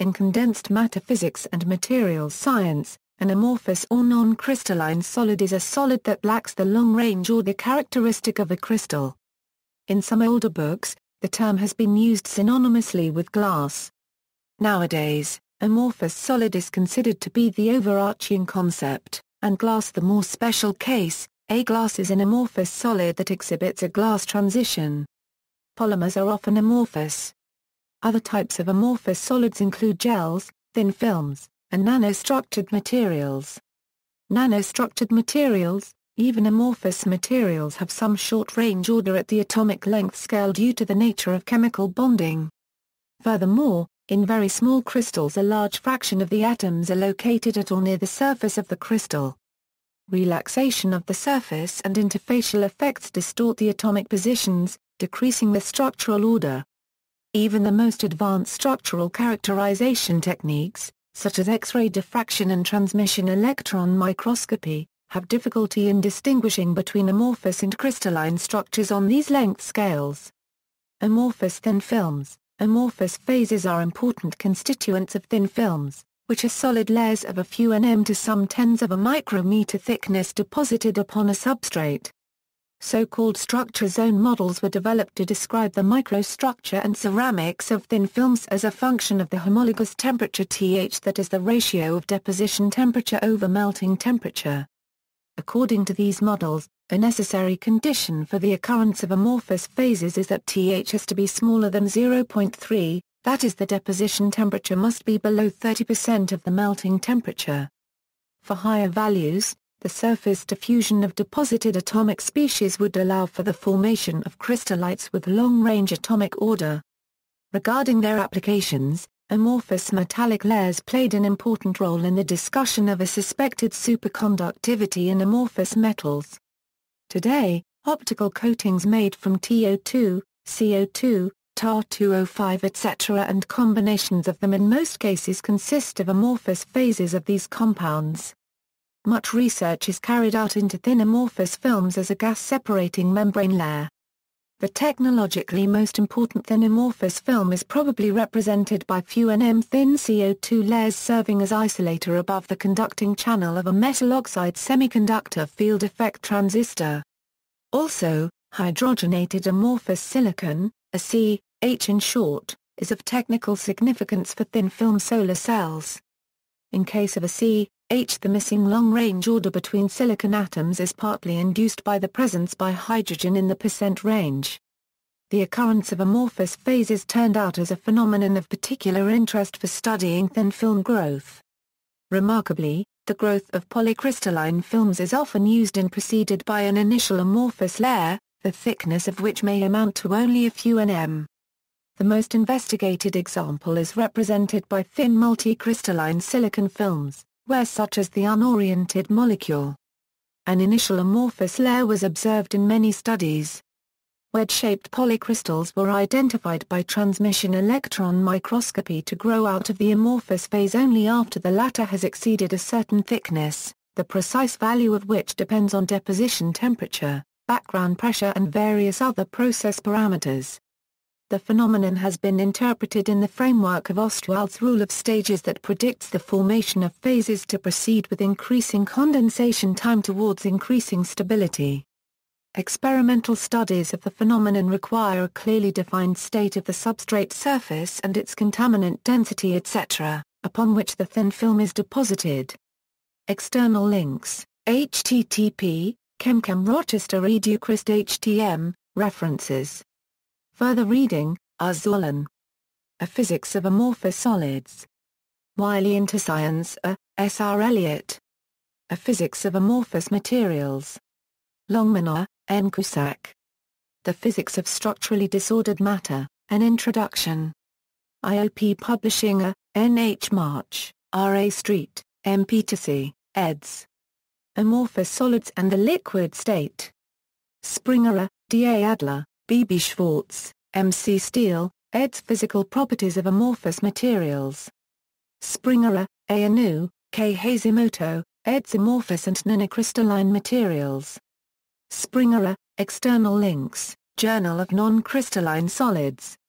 In condensed matter physics and materials science, an amorphous or non-crystalline solid is a solid that lacks the long-range order characteristic of a crystal. In some older books, the term has been used synonymously with glass. Nowadays, amorphous solid is considered to be the overarching concept, and glass the more special case. A glass is an amorphous solid that exhibits a glass transition. Polymers are often amorphous. Other types of amorphous solids include gels, thin films, and nanostructured materials. Nanostructured materials, even amorphous materials, have some short-range order at the atomic length scale due to the nature of chemical bonding. Furthermore, in very small crystals a large fraction of the atoms are located at or near the surface of the crystal. Relaxation of the surface and interfacial effects distort the atomic positions, decreasing the structural order. Even the most advanced structural characterization techniques, such as X-ray diffraction and transmission electron microscopy, have difficulty in distinguishing between amorphous and crystalline structures on these length scales. Amorphous thin films. Amorphous phases are important constituents of thin films, which are solid layers of a few nm to some tens of a micrometer thickness deposited upon a substrate. So-called structure zone models were developed to describe the microstructure and ceramics of thin films as a function of the homologous temperature Th, that is the ratio of deposition temperature over melting temperature. According to these models, a necessary condition for the occurrence of amorphous phases is that Th has to be smaller than 0.3, that is, the deposition temperature must be below 30% of the melting temperature. For higher values, the surface diffusion of deposited atomic species would allow for the formation of crystallites with long-range atomic order. Regarding their applications, amorphous metallic layers played an important role in the discussion of a suspected superconductivity in amorphous metals. Today, optical coatings made from TO2, CO2, Tar-205 etc. and combinations of them in most cases consist of amorphous phases of these compounds. Much research is carried out into thin amorphous films as a gas-separating membrane layer. The technologically most important thin amorphous film is probably represented by few nm thin CO2 layers serving as isolator above the conducting channel of a metal oxide semiconductor field effect transistor. Also, hydrogenated amorphous silicon, a CH in short, is of technical significance for thin-film solar cells. In case of a CH, the missing long-range order between silicon atoms is partly induced by the presence by hydrogen in the percent range. The occurrence of amorphous phases turned out as a phenomenon of particular interest for studying thin-film growth. Remarkably, the growth of polycrystalline films is often used and preceded by an initial amorphous layer, the thickness of which may amount to only a few nm. The most investigated example is represented by thin multicrystalline silicon films, where such as the unoriented molecule. An initial amorphous layer was observed in many studies. Wedge-shaped polycrystals were identified by transmission electron microscopy to grow out of the amorphous phase only after the latter has exceeded a certain thickness, the precise value of which depends on deposition temperature, background pressure and various other process parameters. The phenomenon has been interpreted in the framework of Ostwald's rule of stages that predicts the formation of phases to proceed with increasing condensation time towards increasing stability. Experimental studies of the phenomenon require a clearly defined state of the substrate surface and its contaminant density etc., upon which the thin film is deposited. External links, http, ChemCam Rochester EduChrist HTM, references. Further reading, R. Zollern. A Physics of Amorphous Solids. Wiley into Science, S. R. Elliott. A Physics of Amorphous Materials. Longmanoir, N. Cusack. The Physics of Structurally Disordered Matter, An Introduction. IOP Publishing, N. H. March, R. A. Street, M. Peterson, eds. Amorphous Solids and the Liquid State. Springer, D. A. Adler, B. B. Schwartz, M. C. Steele, eds. Physical Properties of Amorphous Materials. Springer, A. Anu, K. Hashimoto, eds. Amorphous and Nanocrystalline Materials. Springer, External Links, Journal of Non-Crystalline Solids,